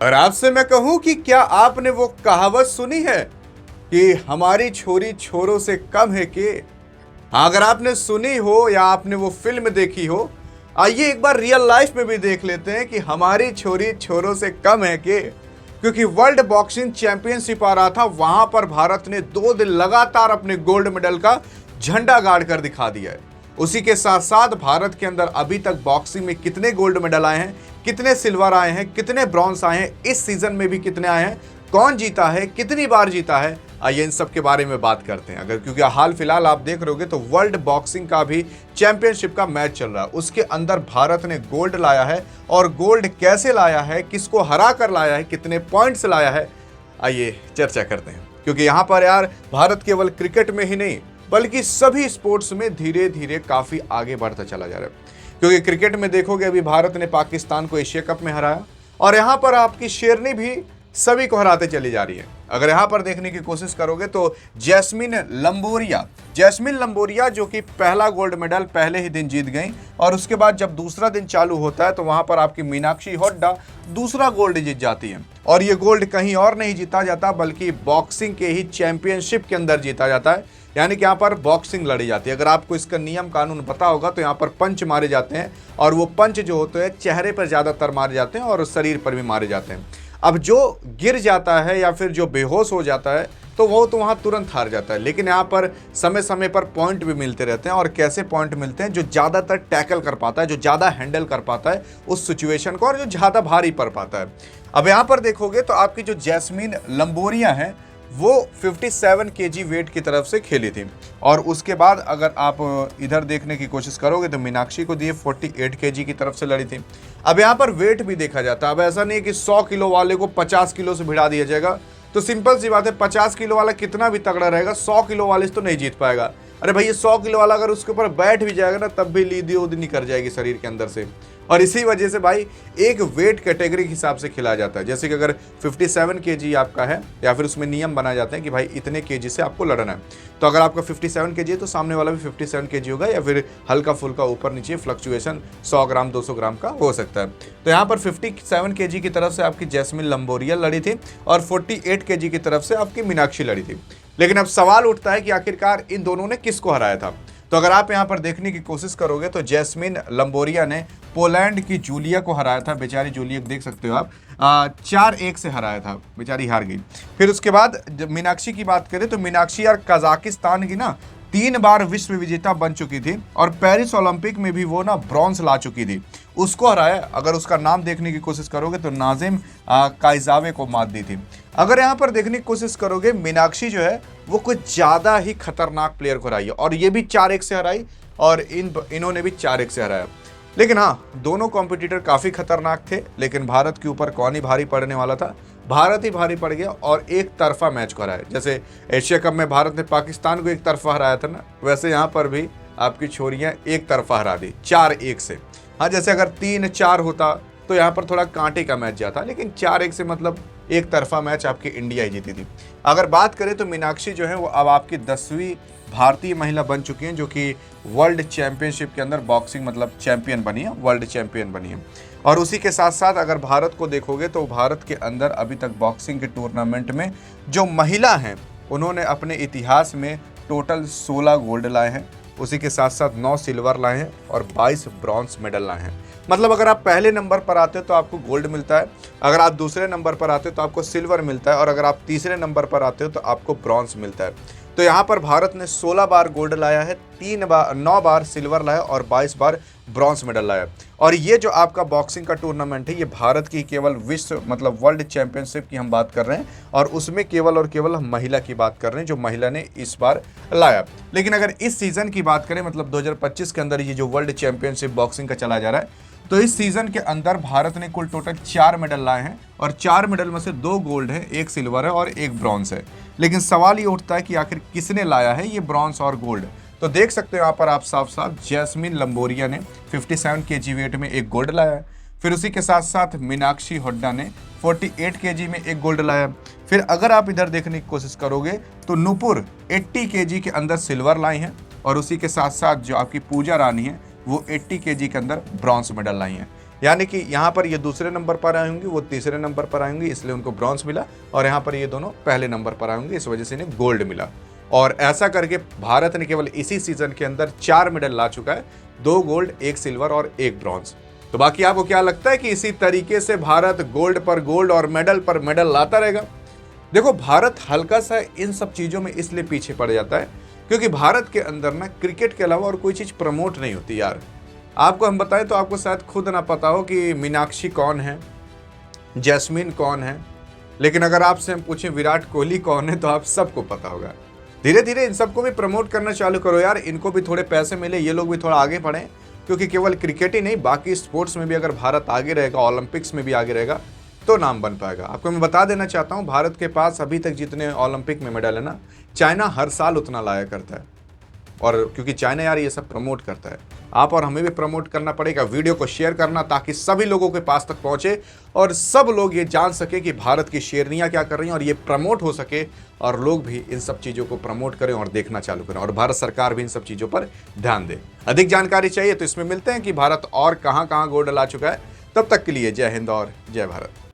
और आपसे मैं कहूं कि क्या आपने वो कहावत सुनी है कि हमारी छोरी छोरों से कम है के? हाँ, अगर आपने सुनी हो या आपने वो फिल्म देखी हो, आइए एक बार रियल लाइफ में भी देख लेते हैं कि हमारी छोरी छोरों से कम है के। क्योंकि वर्ल्ड बॉक्सिंग चैंपियनशिप आ रहा था, वहां पर भारत ने 2 दिन लगातार अपने गोल्ड मेडल का झंडा गाड़ कर दिखा दिया है। उसी के साथ साथ भारत के अंदर अभी तक बॉक्सिंग में कितने गोल्ड मेडल आए हैं, कितने सिल्वर आए हैं, कितने ब्रॉन्ज आए हैं, इस सीजन में भी कितने आए हैं, कौन जीता है, कितनी बार जीता है, आइए इन सब के बारे में बात करते हैं। अगर क्योंकि हाल फिलहाल आप देख रहे होगे तो वर्ल्ड बॉक्सिंग का भी चैंपियनशिप का मैच चल रहा है, उसके अंदर भारत ने गोल्ड लाया है। और गोल्ड कैसे लाया है, किसको हरा कर लाया है, कितने पॉइंट्स लाया है, आइए चर्चा करते हैं। क्योंकि यहाँ पर यार भारत केवल क्रिकेट में ही नहीं बल्कि सभी स्पोर्ट्स में धीरे धीरे काफी आगे बढ़ता चला जा रहा है। क्योंकि क्रिकेट में देखोगे अभी भारत ने पाकिस्तान को एशिया कप में हराया, और यहाँ पर आपकी शेरनी भी सभी को हराते चली जा रही है। अगर यहाँ पर देखने की कोशिश करोगे तो जैस्मिन लंबोरिया जो कि पहला गोल्ड मेडल पहले ही दिन जीत गई, और उसके बाद जब दूसरा दिन चालू होता है तो वहां पर आपकी मीनाक्षी होड्डा दूसरा गोल्ड जीत जाती है। और ये गोल्ड कहीं और नहीं जीता जाता बल्कि बॉक्सिंग के ही चैंपियनशिप के अंदर जीता जाता है। यानी कि यहाँ पर बॉक्सिंग लड़ी जाती है। अगर आपको इसका नियम कानून पता होगा तो यहाँ पर पंच मारे जाते हैं, और वो पंच जो होते हैं चेहरे पर ज़्यादातर मारे जाते हैं और शरीर पर भी मारे जाते हैं। अब जो गिर जाता है या फिर जो बेहोश हो जाता है तो वो तो वहाँ तुरंत हार जाता है। लेकिन यहाँ पर समय समय पर पॉइंट भी मिलते रहते हैं। और कैसे पॉइंट मिलते हैं? जो ज़्यादातर टैकल कर पाता है, जो ज़्यादा हैंडल कर पाता है उस सिचुएशन को, और जो ज़्यादा भारी पड़ पाता है। अब यहाँ पर देखोगे तो आपकी जो जैस्मिन लंबोरिया है वो 57 केजी वेट की तरफ से खेली थी। और उसके बाद अगर आप इधर देखने की कोशिश करोगे तो मीनाक्षी को दिए 48 केजी की तरफ से लड़ी थी। अब यहाँ पर वेट भी देखा जाता है। अब ऐसा नहीं है कि 100 किलो वाले को 50 किलो से भिड़ा दिया जाएगा। तो सिंपल सी बात है, 50 किलो वाला कितना भी तगड़ा रहेगा, 100 किलो वाले से तो नहीं जीत पाएगा। अरे भाई, 100 किलो वाला अगर उसके ऊपर बैठ भी जाएगा ना तब भी लीदी उदी नहीं कर जाएगी शरीर के अंदर से। और इसी वजह से भाई एक वेट कैटेगरी के हिसाब से खिलाया जाता है। जैसे कि अगर 57 केजी आपका है, या फिर उसमें नियम बनाए जाते हैं कि भाई इतने केजी से आपको लड़ना है। तो अगर आपका 57 केजी है तो सामने वाला भी 57 केजी होगा, या फिर हल्का फुल्का ऊपर नीचे फ्लक्चुएशन 100 ग्राम 200 ग्राम का हो सकता है। तो यहाँ पर 57 केजी की तरफ से आपकी जैस्मिन लंबोरिया लड़ी थी, और 48 केजी की तरफ से आपकी मीनाक्षी लड़ी थी। लेकिन अब सवाल उठता है कि आखिरकार इन दोनों ने किसको हराया था। तो अगर आप यहाँ पर देखने की कोशिश करोगे तो जैस्मिन लंबोरिया ने पोलैंड की जूलिया को हराया था। बेचारी जूलिया देख सकते हो आप, 4-1 से हराया था, बेचारी हार गई। फिर उसके बाद जब मीनाक्षी की बात करें तो मीनाक्षी यार कजाकिस्तान की ना 3 बार विश्व विजेता बन चुकी थी, और पेरिस ओलंपिक में भी वो ना ब्रॉन्ज ला चुकी थी, उसको हराया। अगर उसका नाम देखने की कोशिश करोगे तो नाजिम काइजावे को मात दी थी। अगर यहाँ पर देखने की कोशिश करोगे, मीनाक्षी जो है वो कुछ ज़्यादा ही खतरनाक प्लेयर को हराई है, और ये भी 4-1 से हराई, और इन्होंने भी 4-1 से हराया। लेकिन हाँ, दोनों कॉम्पिटिटर काफ़ी खतरनाक थे। लेकिन भारत के ऊपर कौन ही भारी पड़ने वाला था? भारत ही भारी पड़ गया और एक तरफा मैच को हराया। जैसे एशिया कप में भारत ने पाकिस्तान को एक तरफा हराया था ना, वैसे यहाँ पर भी आपकी छोरियाँ एक तरफा हरा दी 4-1 से। हाँ, जैसे अगर 3-4 होता तो यहाँ पर थोड़ा कांटे का मैच जाता, लेकिन 4-1 से मतलब एक तरफा मैच आपकी इंडिया ही जीती थी। अगर बात करें तो मीनाक्षी जो है वो अब आपकी 10वीं भारतीय महिला बन चुकी हैं जो कि वर्ल्ड चैंपियनशिप के अंदर बॉक्सिंग मतलब चैंपियन बनी है, वर्ल्ड चैंपियन बनी है। और उसी के साथ साथ अगर भारत को देखोगे तो भारत के अंदर अभी तक बॉक्सिंग के टूर्नामेंट में जो महिला हैं उन्होंने अपने इतिहास में टोटल 16 गोल्ड लाए हैं। उसी के साथ साथ 9 सिल्वर लाए हैं और 22 ब्रॉन्ज मेडल लाए हैं। मतलब अगर आप पहले नंबर पर आते हो तो आपको गोल्ड मिलता है, अगर आप दूसरे नंबर पर आते हो तो आपको सिल्वर मिलता है, और अगर आप तीसरे नंबर पर आते हो तो आपको ब्रॉन्ज मिलता है। तो यहाँ पर भारत ने 16 बार गोल्ड लाया है, 9 बार सिल्वर लाया और 22 बार ब्रॉन्ज मेडल लाया। और ये जो आपका बॉक्सिंग का टूर्नामेंट है ये भारत की केवल विश्व मतलब वर्ल्ड चैंपियनशिप की हम बात कर रहे हैं, और उसमें केवल और केवल हम महिला की बात कर रहे हैं जो महिला ने इस बार लाया। लेकिन अगर इस सीज़न की बात करें मतलब 2025 के अंदर ये जो वर्ल्ड चैंपियनशिप बॉक्सिंग का चला जा रहा है, तो इस सीज़न के अंदर भारत ने कुल टोटल 4 मेडल लाए हैं, और 4 मेडल में से 2 गोल्ड है, 1 सिल्वर है और 1 ब्रॉन्ज है। लेकिन सवाल ये उठता है कि आखिर किसने लाया है ये ब्रॉन्ज और गोल्ड? तो देख सकते हो यहाँ पर आप साफ साफ जैस्मिन लंबोरिया ने 57 केजी वेट में 1 गोल्ड लाया है। फिर उसी के साथ साथ मीनाक्षी होड्डा ने 48 केजी में 1 गोल्ड लाया। फिर अगर आप इधर देखने की कोशिश करोगे तो नुपुर 80 केजी के अंदर सिल्वर लाई हैं, और उसी के साथ साथ जो आपकी पूजा रानी है वो 80 केजी के अंदर ब्रॉन्ज मेडल लाई हैं। यानी कि यहाँ पर ये दूसरे नंबर पर आए होंगे, वो तीसरे नंबर पर आए होंगे, इसलिए उनको ब्रॉन्ज मिला, और यहाँ पर ये दोनों पहले नंबर पर आए होंगे, इस वजह से इन्हें गोल्ड मिला। और ऐसा करके भारत ने केवल इसी सीजन के अंदर 4 मेडल ला चुका है, 2 गोल्ड, 1 सिल्वर और 1 ब्रॉन्ज। तो बाकी आपको क्या लगता है कि इसी तरीके से भारत गोल्ड पर गोल्ड और मेडल पर मेडल लाता रहेगा? देखो, भारत हल्का सा इन सब चीजों में इसलिए पीछे पड़ जाता है क्योंकि भारत के अंदर ना क्रिकेट के अलावा और कोई चीज प्रमोट नहीं होती यार। आपको हम बताएं तो आपको शायद खुद ना पता हो कि मीनाक्षी कौन है, जैस्मिन कौन है, लेकिन अगर आपसे हम पूछें विराट कोहली कौन है तो आप सबको पता होगा। धीरे धीरे इन सबको भी प्रमोट करना चालू करो यार, इनको भी थोड़े पैसे मिले, ये लोग भी थोड़ा आगे बढ़ें, क्योंकि केवल क्रिकेट ही नहीं, बाकी स्पोर्ट्स में भी अगर भारत आगे रहेगा, ओलंपिक्स में भी आगे रहेगा तो नाम बन पाएगा। आपको मैं बता देना चाहता हूँ, भारत के पास अभी तक जितने ओलंपिक में मेडल है ना, चाइना हर साल उतना लाया करता है। और क्योंकि चाइना यार ये सब प्रमोट करता है, आप और हमें भी प्रमोट करना पड़ेगा, वीडियो को शेयर करना ताकि सभी लोगों के पास तक पहुंचे और सब लोग ये जान सके कि भारत की शेरनियां क्या कर रही हैं, और ये प्रमोट हो सके और लोग भी इन सब चीज़ों को प्रमोट करें और देखना चालू करें, और भारत सरकार भी इन सब चीज़ों पर ध्यान दे। अधिक जानकारी चाहिए तो इसमें मिलते हैं कि भारत और कहाँ कहाँ गोल्ड ला चुका है। तब तक के लिए जय हिंद और जय भारत।